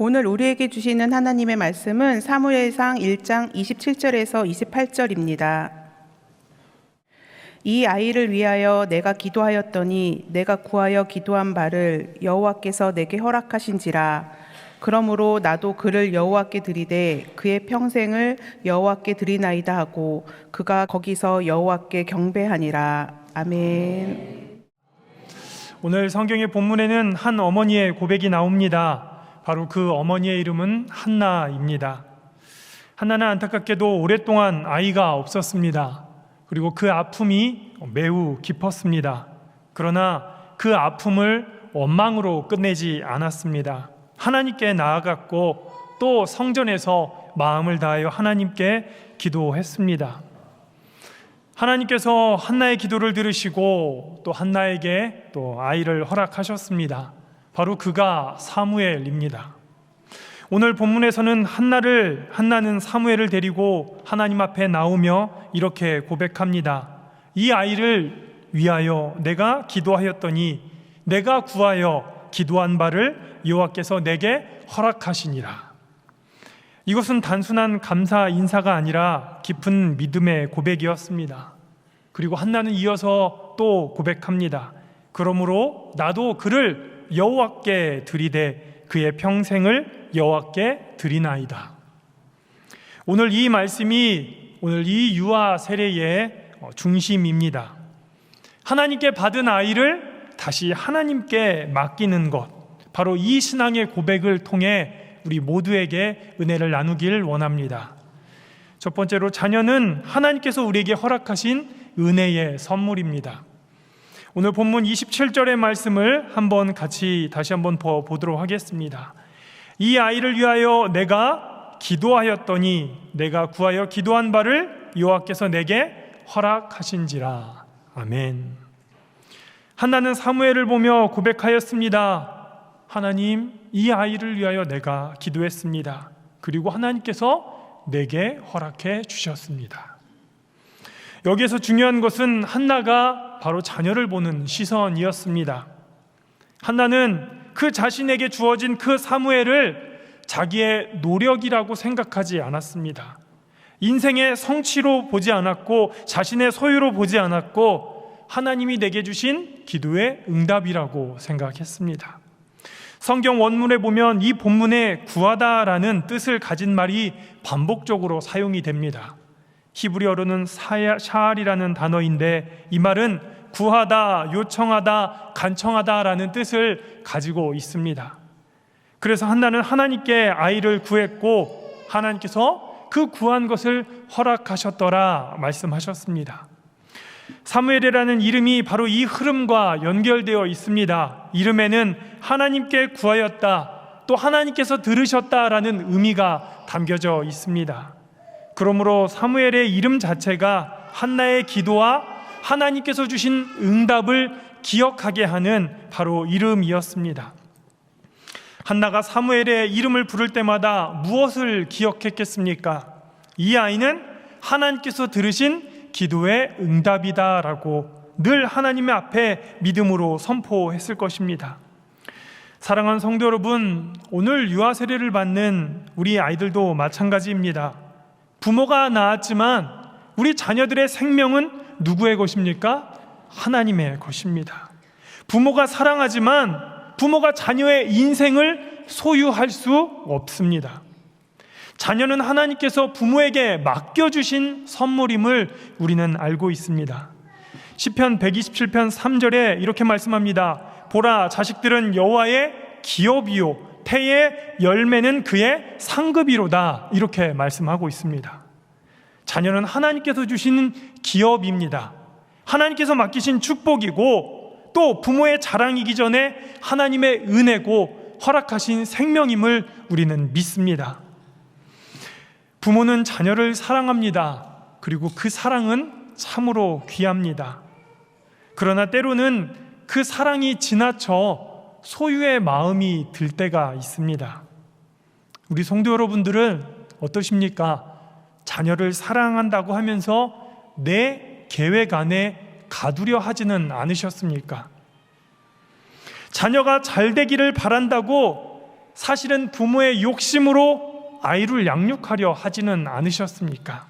오늘 우리에게 주시는 하나님의 말씀은 사무엘상 1장 27절에서 28절입니다. 이 아이를 위하여 내가 기도하였더니 내가 구하여 기도한 바를 여호와께서 내게 허락하신지라. 그러므로 나도 그를 여호와께 드리되 그의 평생을 여호와께 드리나이다 하고 그가 거기서 여호와께 경배하니라. 아멘. 오늘 성경의 본문에는 한 어머니의 고백이 나옵니다. 바로 그 어머니의 이름은 한나입니다. 한나는 안타깝게도 오랫동안 아이가 없었습니다. 그리고 그 아픔이 매우 깊었습니다. 그러나 그 아픔을 원망으로 끝내지 않았습니다. 하나님께 나아갔고 또 성전에서 마음을 다하여 하나님께 기도했습니다. 하나님께서 한나의 기도를 들으시고 또 한나에게 또 아이를 허락하셨습니다. 바로 그가 사무엘입니다. 오늘 본문에서는 한나는 사무엘을 데리고 하나님 앞에 나오며 이렇게 고백합니다. 이 아이를 위하여 내가 기도하였더니 내가 구하여 기도한 바를 여호와께서 내게 허락하시니라. 이것은 단순한 감사 인사가 아니라 깊은 믿음의 고백이었습니다. 그리고 한나는 이어서 또 고백합니다. 그러므로 나도 그를 여호와께 드리되 그의 평생을 여호와께 드리나이다. 오늘 이 말씀이 오늘 이 유아 세례의 중심입니다. 하나님께 받은 아이를 다시 하나님께 맡기는 것, 바로 이 신앙의 고백을 통해 우리 모두에게 은혜를 나누길 원합니다. 첫 번째로, 자녀는 하나님께서 우리에게 허락하신 은혜의 선물입니다. 오늘 본문 27절의 말씀을 다시 한번 보도록 하겠습니다. 이 아이를 위하여 내가 기도하였더니 내가 구하여 기도한 바를 여호와께서 내게 허락하신지라. 아멘. 한나는 사무엘을 보며 고백하였습니다. 하나님, 이 아이를 위하여 내가 기도했습니다. 그리고 하나님께서 내게 허락해 주셨습니다. 여기에서 중요한 것은 한나가 바로 자녀를 보는 시선이었습니다. 한나는 그 자신에게 주어진 그 사무엘을 자기의 노력이라고 생각하지 않았습니다. 인생의 성취로 보지 않았고 자신의 소유로 보지 않았고 하나님이 내게 주신 기도의 응답이라고 생각했습니다. 성경 원문에 보면 이 본문에 구하다라는 뜻을 가진 말이 반복적으로 사용이 됩니다. 히브리어로는 샤알이라는 단어인데 이 말은 구하다, 요청하다, 간청하다라는 뜻을 가지고 있습니다. 그래서 한나는 하나님께 아이를 구했고 하나님께서 그 구한 것을 허락하셨더라 말씀하셨습니다. 사무엘이라는 이름이 바로 이 흐름과 연결되어 있습니다. 이름에는 하나님께 구하였다, 또 하나님께서 들으셨다라는 의미가 담겨져 있습니다. 그러므로 사무엘의 이름 자체가 한나의 기도와 하나님께서 주신 응답을 기억하게 하는 바로 이름이었습니다. 한나가 사무엘의 이름을 부를 때마다 무엇을 기억했겠습니까? 이 아이는 하나님께서 들으신 기도의 응답이다라고 늘 하나님의 앞에 믿음으로 선포했을 것입니다. 사랑하는 성도 여러분, 오늘 유아 세례를 받는 우리 아이들도 마찬가지입니다. 부모가 낳았지만 우리 자녀들의 생명은 누구의 것입니까? 하나님의 것입니다. 부모가 사랑하지만 부모가 자녀의 인생을 소유할 수 없습니다. 자녀는 하나님께서 부모에게 맡겨주신 선물임을 우리는 알고 있습니다. 시편 127편 3절에 이렇게 말씀합니다. 보라, 자식들은 여호와의 기업이요 태의 열매는 그의 상급이로다, 이렇게 말씀하고 있습니다. 자녀는 하나님께서 주시는 기업입니다. 하나님께서 맡기신 축복이고 또 부모의 자랑이기 전에 하나님의 은혜고 허락하신 생명임을 우리는 믿습니다. 부모는 자녀를 사랑합니다. 그리고 그 사랑은 참으로 귀합니다. 그러나 때로는 그 사랑이 지나쳐 소유의 마음이 들 때가 있습니다. 우리 성도 여러분들은 어떠십니까? 자녀를 사랑한다고 하면서 내 계획 안에 가두려 하지는 않으셨습니까? 자녀가 잘 되기를 바란다고 사실은 부모의 욕심으로 아이를 양육하려 하지는 않으셨습니까?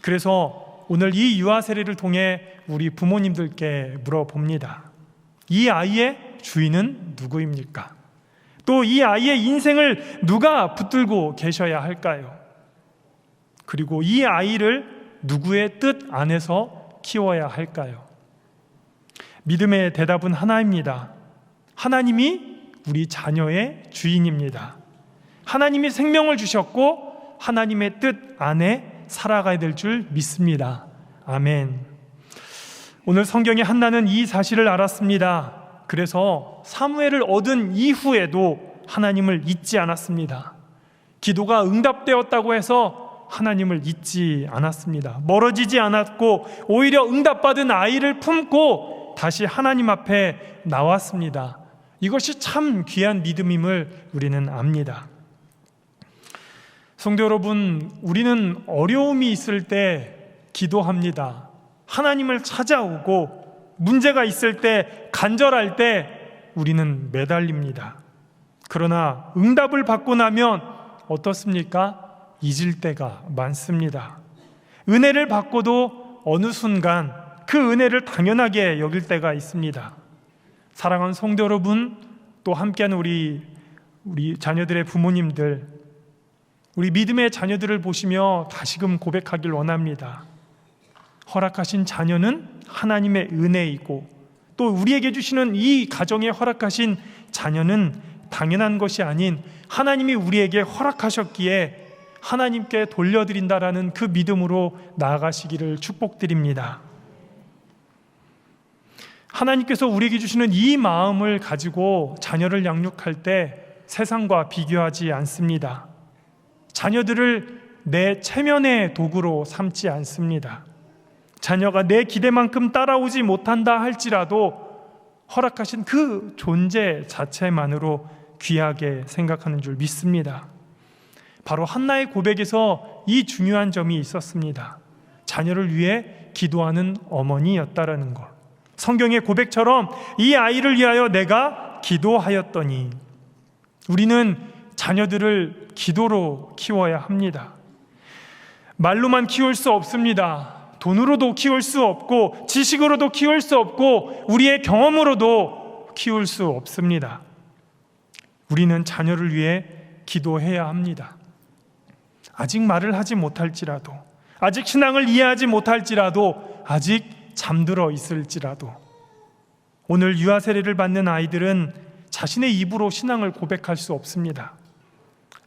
그래서 오늘 이 유아 세례를 통해 우리 부모님들께 물어봅니다. 이 아이의 주인은 누구입니까? 또 이 아이의 인생을 누가 붙들고 계셔야 할까요? 그리고 이 아이를 누구의 뜻 안에서 키워야 할까요? 믿음의 대답은 하나입니다. 하나님이 우리 자녀의 주인입니다. 하나님이 생명을 주셨고 하나님의 뜻 안에 살아가야 될 줄 믿습니다. 아멘. 오늘 성경에 한나는 이 사실을 알았습니다. 그래서 사무엘을 얻은 이후에도 하나님을 잊지 않았습니다. 기도가 응답되었다고 해서 하나님을 잊지 않았습니다. 멀어지지 않았고 오히려 응답받은 아이를 품고 다시 하나님 앞에 나왔습니다. 이것이 참 귀한 믿음임을 우리는 압니다. 성도 여러분, 우리는 어려움이 있을 때 기도합니다. 하나님을 찾아오고 문제가 있을 때, 간절할 때 우리는 매달립니다. 그러나 응답을 받고 나면 어떻습니까? 잊을 때가 많습니다. 은혜를 받고도 어느 순간 그 은혜를 당연하게 여길 때가 있습니다. 사랑하는 성도 여러분, 또 함께하는 우리 자녀들의 부모님들, 우리 믿음의 자녀들을 보시며 다시금 고백하길 원합니다. 허락하신 자녀는 하나님의 은혜이고 또 우리에게 주시는 이 가정에 허락하신 자녀는 당연한 것이 아닌 하나님이 우리에게 허락하셨기에 하나님께 돌려드린다라는 그 믿음으로 나아가시기를 축복드립니다. 하나님께서 우리에게 주시는 이 마음을 가지고 자녀를 양육할 때 세상과 비교하지 않습니다. 자녀들을 내 체면의 도구로 삼지 않습니다. 자녀가 내 기대만큼 따라오지 못한다 할지라도 허락하신 그 존재 자체만으로 귀하게 생각하는 줄 믿습니다. 바로 한나의 고백에서 이 중요한 점이 있었습니다. 자녀를 위해 기도하는 어머니였다라는 것. 성경의 고백처럼 이 아이를 위하여 내가 기도하였더니, 우리는 자녀들을 기도로 키워야 합니다. 말로만 키울 수 없습니다. 돈으로도 키울 수 없고 지식으로도 키울 수 없고 우리의 경험으로도 키울 수 없습니다. 우리는 자녀를 위해 기도해야 합니다. 아직 말을 하지 못할지라도, 아직 신앙을 이해하지 못할지라도, 아직 잠들어 있을지라도, 오늘 유아 세례를 받는 아이들은 자신의 입으로 신앙을 고백할 수 없습니다.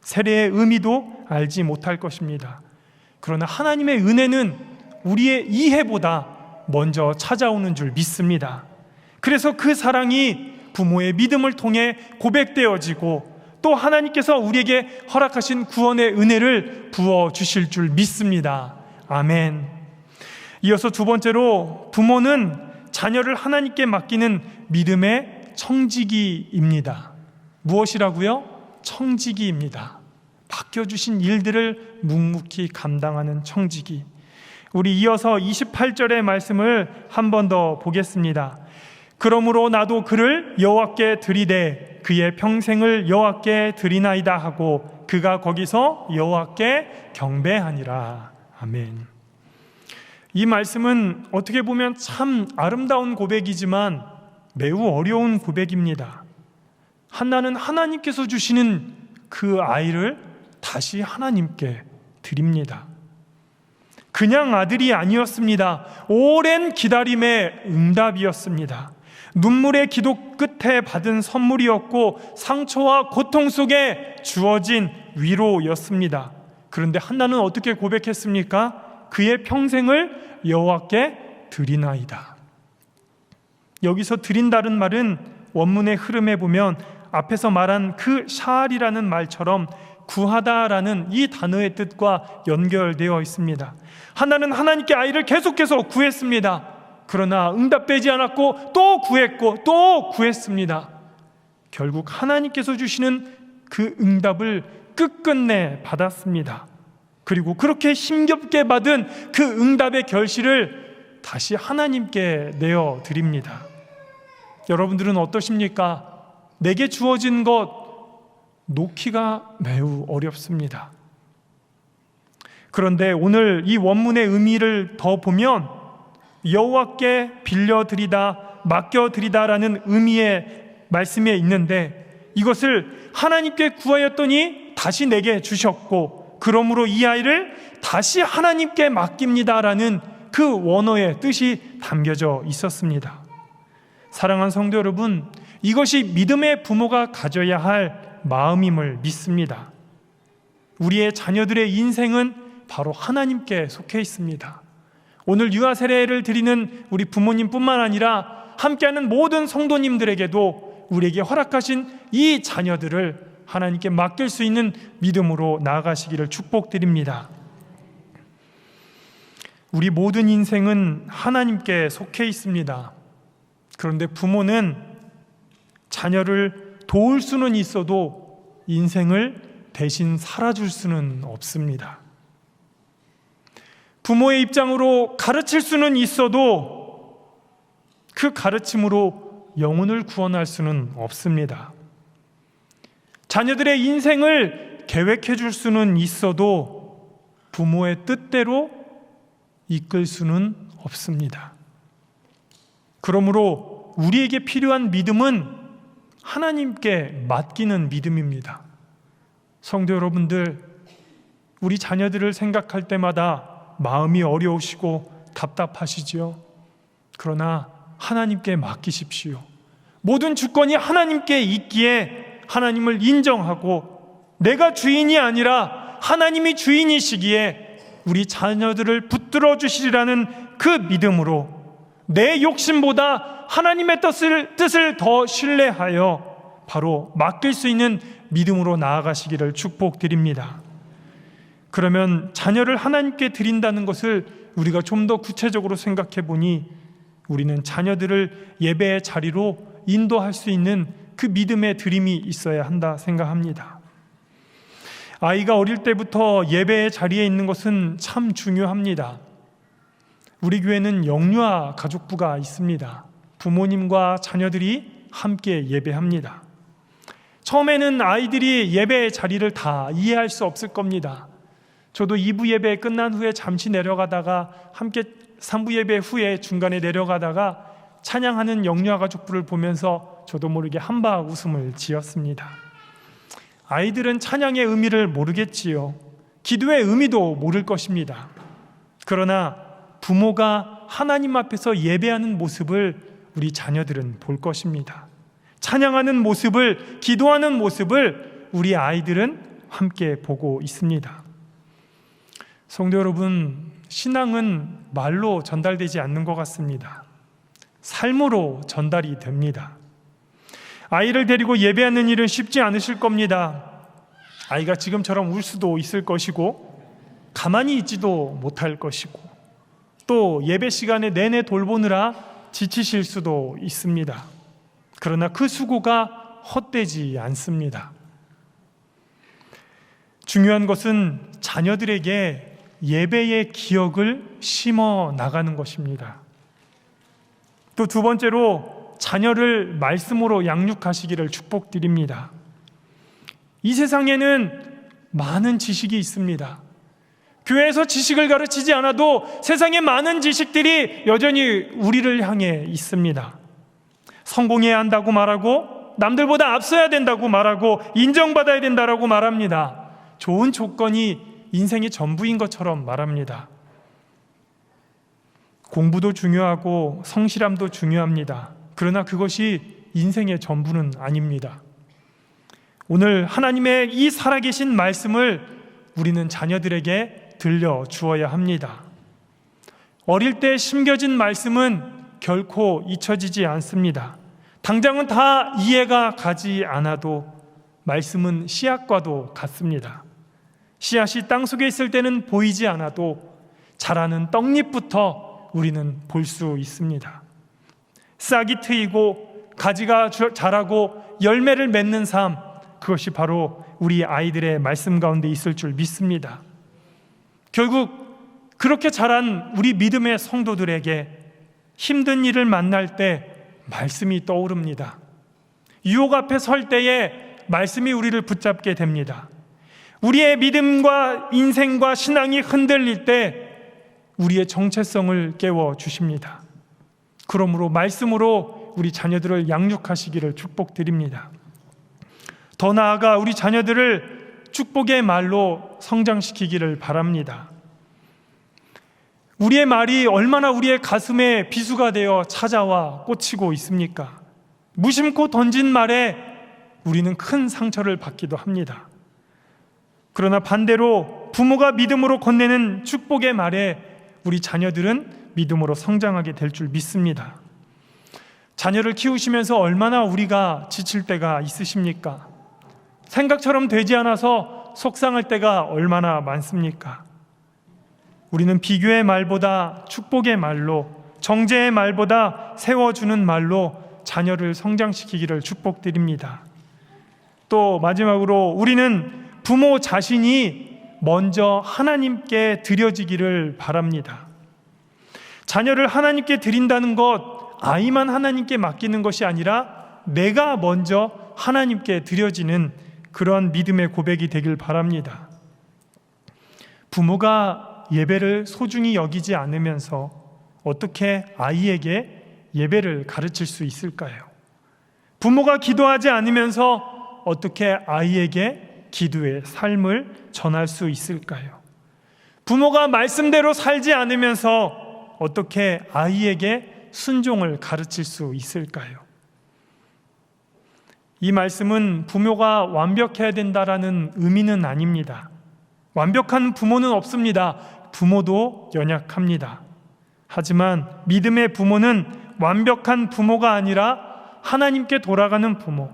세례의 의미도 알지 못할 것입니다. 그러나 하나님의 은혜는 우리의 이해보다 먼저 찾아오는 줄 믿습니다. 그래서 그 사랑이 부모의 믿음을 통해 고백되어지고 또 하나님께서 우리에게 허락하신 구원의 은혜를 부어주실 줄 믿습니다. 아멘. 이어서 두 번째로, 부모는 자녀를 하나님께 맡기는 믿음의 청지기입니다. 무엇이라고요? 청지기입니다. 맡겨주신 일들을 묵묵히 감당하는 청지기. 우리 이어서 28절의 말씀을 한 번 더 보겠습니다. 그러므로 나도 그를 여호와께 드리되 그의 평생을 여호와께 드리나이다 하고 그가 거기서 여호와께 경배하니라. 아멘. 이 말씀은 어떻게 보면 참 아름다운 고백이지만 매우 어려운 고백입니다. 한나는 하나님께서 주시는 그 아이를 다시 하나님께 드립니다. 그냥 아들이 아니었습니다. 오랜 기다림의 응답이었습니다. 눈물의 기도 끝에 받은 선물이었고 상처와 고통 속에 주어진 위로였습니다. 그런데 한나는 어떻게 고백했습니까? 그의 평생을 여호와께 드리나이다. 여기서 드린다는 말은 원문의 흐름에 보면 앞에서 말한 그 샤알이라는 말처럼 구하다라는 이 단어의 뜻과 연결되어 있습니다. 한나는 하나님께 아이를 계속해서 구했습니다. 그러나 응답되지 않았고 또 구했고 또 구했습니다. 결국 하나님께서 주시는 그 응답을 끝끝내 받았습니다. 그리고 그렇게 힘겹게 받은 그 응답의 결실을 다시 하나님께 내어드립니다. 여러분들은 어떠십니까? 내게 주어진 것, 놓기가 매우 어렵습니다. 그런데 오늘 이 원문의 의미를 더 보면 여호와께 빌려드리다, 맡겨드리다라는 의미의 말씀에 있는데, 이것을 하나님께 구하였더니 다시 내게 주셨고, 그러므로 이 아이를 다시 하나님께 맡깁니다라는 그 원어의 뜻이 담겨져 있었습니다. 사랑하는 성도 여러분, 이것이 믿음의 부모가 가져야 할 마음임을 믿습니다. 우리의 자녀들의 인생은 바로 하나님께 속해 있습니다. 오늘 유아 세례를 드리는 우리 부모님뿐만 아니라 함께하는 모든 성도님들에게도 우리에게 허락하신 이 자녀들을 하나님께 맡길 수 있는 믿음으로 나아가시기를 축복드립니다. 우리 모든 인생은 하나님께 속해 있습니다. 그런데 부모는 자녀를 도울 수는 있어도 인생을 대신 살아줄 수는 없습니다. 부모의 입장으로 가르칠 수는 있어도 그 가르침으로 영혼을 구원할 수는 없습니다. 자녀들의 인생을 계획해 줄 수는 있어도 부모의 뜻대로 이끌 수는 없습니다. 그러므로 우리에게 필요한 믿음은 하나님께 맡기는 믿음입니다. 성도 여러분들, 우리 자녀들을 생각할 때마다 마음이 어려우시고 답답하시지요. 그러나 하나님께 맡기십시오. 모든 주권이 하나님께 있기에 하나님을 인정하고, 내가 주인이 아니라 하나님이 주인이시기에 우리 자녀들을 붙들어 주시리라는 그 믿음으로 내 욕심보다 하나님의 뜻을 더 신뢰하여 바로 맡길 수 있는 믿음으로 나아가시기를 축복드립니다. 그러면 자녀를 하나님께 드린다는 것을 우리가 좀 더 구체적으로 생각해 보니, 우리는 자녀들을 예배의 자리로 인도할 수 있는 그 믿음의 드림이 있어야 한다 생각합니다. 아이가 어릴 때부터 예배의 자리에 있는 것은 참 중요합니다. 우리 교회는 영유아 가족부가 있습니다. 부모님과 자녀들이 함께 예배합니다. 처음에는 아이들이 예배의 자리를 다 이해할 수 없을 겁니다. 저도 2부 예배 끝난 후에 잠시 내려가다가, 함께 3부 예배 후에 중간에 내려가다가 찬양하는 영유아 가족부를 보면서 저도 모르게 한바 웃음을 지었습니다. 아이들은 찬양의 의미를 모르겠지요. 기도의 의미도 모를 것입니다. 그러나 부모가 하나님 앞에서 예배하는 모습을 우리 자녀들은 볼 것입니다. 찬양하는 모습을, 기도하는 모습을 우리 아이들은 함께 보고 있습니다. 성도 여러분, 신앙은 말로 전달되지 않는 것 같습니다. 삶으로 전달이 됩니다. 아이를 데리고 예배하는 일은 쉽지 않으실 겁니다. 아이가 지금처럼 울 수도 있을 것이고, 가만히 있지도 못할 것이고, 또 예배 시간에 내내 돌보느라 지치실 수도 있습니다. 그러나 그 수고가 헛되지 않습니다. 중요한 것은 자녀들에게 예배의 기억을 심어 나가는 것입니다. 또 두 번째로, 자녀를 말씀으로 양육하시기를 축복드립니다. 이 세상에는 많은 지식이 있습니다. 교회에서 지식을 가르치지 않아도 세상에 많은 지식들이 여전히 우리를 향해 있습니다. 성공해야 한다고 말하고, 남들보다 앞서야 된다고 말하고, 인정받아야 된다고 말합니다. 좋은 조건이 인생의 전부인 것처럼 말합니다. 공부도 중요하고 성실함도 중요합니다. 그러나 그것이 인생의 전부는 아닙니다. 오늘 하나님의 이 살아계신 말씀을 우리는 자녀들에게 들려주어야 합니다. 어릴 때 심겨진 말씀은 결코 잊혀지지 않습니다. 당장은 다 이해가 가지 않아도 말씀은 씨앗과도 같습니다. 씨앗이 땅속에 있을 때는 보이지 않아도 자라는 떡잎부터 우리는 볼 수 있습니다. 싹이 트이고 가지가 자라고 열매를 맺는 삶, 그것이 바로 우리 아이들의 말씀 가운데 있을 줄 믿습니다. 결국 그렇게 자란 우리 믿음의 성도들에게 힘든 일을 만날 때 말씀이 떠오릅니다. 유혹 앞에 설 때에 말씀이 우리를 붙잡게 됩니다. 우리의 믿음과 인생과 신앙이 흔들릴 때 우리의 정체성을 깨워 주십니다. 그러므로 말씀으로 우리 자녀들을 양육하시기를 축복드립니다. 더 나아가 우리 자녀들을 축복의 말로 성장시키기를 바랍니다. 우리의 말이 얼마나 우리의 가슴에 비수가 되어 찾아와 꽂히고 있습니까? 무심코 던진 말에 우리는 큰 상처를 받기도 합니다. 그러나 반대로 부모가 믿음으로 건네는 축복의 말에 우리 자녀들은 믿음으로 성장하게 될 줄 믿습니다. 자녀를 키우시면서 얼마나 우리가 지칠 때가 있으십니까? 생각처럼 되지 않아서 속상할 때가 얼마나 많습니까? 우리는 비교의 말보다 축복의 말로, 정죄의 말보다 세워주는 말로 자녀를 성장시키기를 축복드립니다. 또 마지막으로 우리는 부모 자신이 먼저 하나님께 드려지기를 바랍니다. 자녀를 하나님께 드린다는 것, 아이만 하나님께 맡기는 것이 아니라 내가 먼저 하나님께 드려지는 그런 믿음의 고백이 되길 바랍니다. 부모가 예배를 소중히 여기지 않으면서 어떻게 아이에게 예배를 가르칠 수 있을까요? 부모가 기도하지 않으면서 어떻게 아이에게 기도의 삶을 전할 수 있을까요? 부모가 말씀대로 살지 않으면서 어떻게 아이에게 순종을 가르칠 수 있을까요? 이 말씀은 부모가 완벽해야 된다라는 의미는 아닙니다. 완벽한 부모는 없습니다. 부모도 연약합니다. 하지만 믿음의 부모는 완벽한 부모가 아니라 하나님께 돌아가는 부모,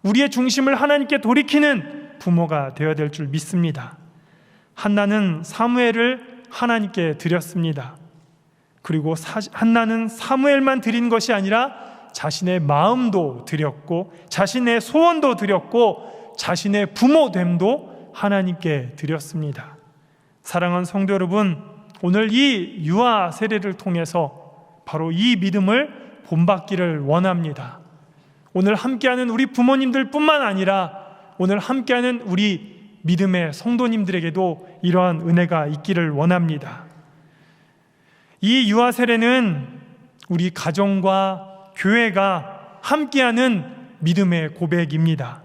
우리의 중심을 하나님께 돌이키는 부모가 되어야 될 줄 믿습니다. 한나는 사무엘을 하나님께 드렸습니다. 그리고 한나는 사무엘만 드린 것이 아니라 자신의 마음도 드렸고, 자신의 소원도 드렸고, 자신의 부모됨도 하나님께 드렸습니다. 사랑하는 성도 여러분, 오늘 이 유아 세례를 통해서 바로 이 믿음을 본받기를 원합니다. 오늘 함께하는 우리 부모님들 뿐만 아니라 오늘 함께하는 우리 믿음의 성도님들에게도 이러한 은혜가 있기를 원합니다. 이 유아 세례는 우리 가정과 교회가 함께하는 믿음의 고백입니다.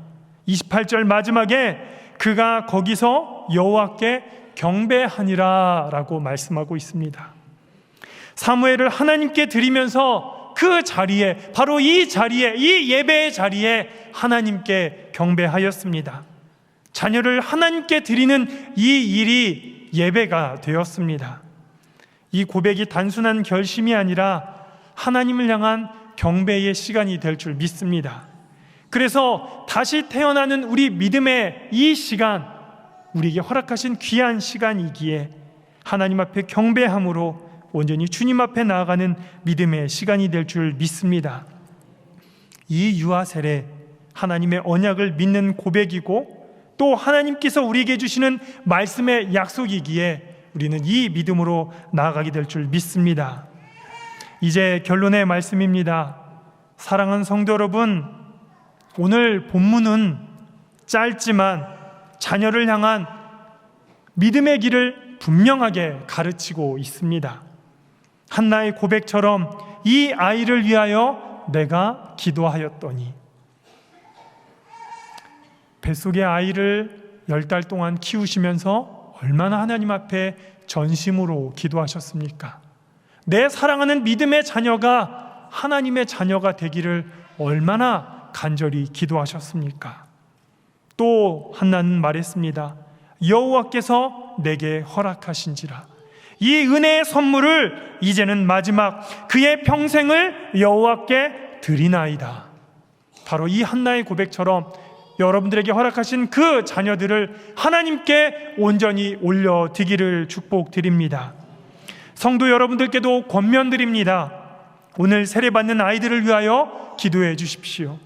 28절 마지막에 그가 거기서 여호와께 경배하니라 라고 말씀하고 있습니다. 사무엘을 하나님께 드리면서 그 자리에, 바로 이 자리에, 이 예배의 자리에 하나님께 경배하였습니다. 자녀를 하나님께 드리는 이 일이 예배가 되었습니다. 이 고백이 단순한 결심이 아니라 하나님을 향한 경배의 시간이 될 줄 믿습니다. 그래서 다시 태어나는 우리 믿음의 이 시간, 우리에게 허락하신 귀한 시간이기에 하나님 앞에 경배함으로 온전히 주님 앞에 나아가는 믿음의 시간이 될 줄 믿습니다. 이 유아 세례, 하나님의 언약을 믿는 고백이고 또 하나님께서 우리에게 주시는 말씀의 약속이기에 우리는 이 믿음으로 나아가게 될 줄 믿습니다. 이제 결론의 말씀입니다. 사랑하는 성도 여러분, 오늘 본문은 짧지만 자녀를 향한 믿음의 길을 분명하게 가르치고 있습니다. 한나의 고백처럼 이 아이를 위하여 내가 기도하였더니, 뱃속의 아이를 10달 동안 키우시면서 얼마나 하나님 앞에 전심으로 기도하셨습니까? 내 사랑하는 믿음의 자녀가 하나님의 자녀가 되기를 얼마나 간절히 기도하셨습니까? 또 한나는 말했습니다. 여호와께서 내게 허락하신지라. 이 은혜의 선물을 이제는 마지막 그의 평생을 여호와께 드리나이다. 바로 이 한나의 고백처럼 여러분들에게 허락하신 그 자녀들을 하나님께 온전히 올려드리기를 축복드립니다. 성도 여러분들께도 권면드립니다. 오늘 세례받는 아이들을 위하여 기도해 주십시오.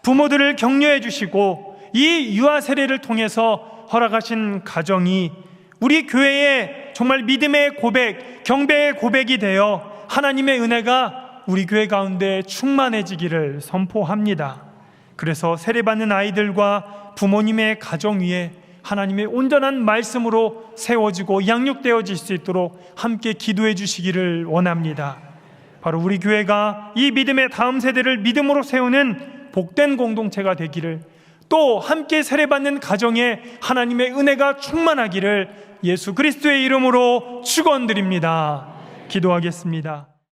부모들을 격려해 주시고 이 유아 세례를 통해서 허락하신 가정이 우리 교회의 정말 믿음의 고백, 경배의 고백이 되어 하나님의 은혜가 우리 교회 가운데 충만해지기를 선포합니다. 그래서 세례받는 아이들과 부모님의 가정 위에 하나님의 온전한 말씀으로 세워지고 양육되어질 수 있도록 함께 기도해 주시기를 원합니다. 바로 우리 교회가 이 믿음의 다음 세대를 믿음으로 세우는 복된 공동체가 되기를, 또 함께 세례받는 가정에 하나님의 은혜가 충만하기를 예수 그리스도의 이름으로 축원드립니다. 기도하겠습니다.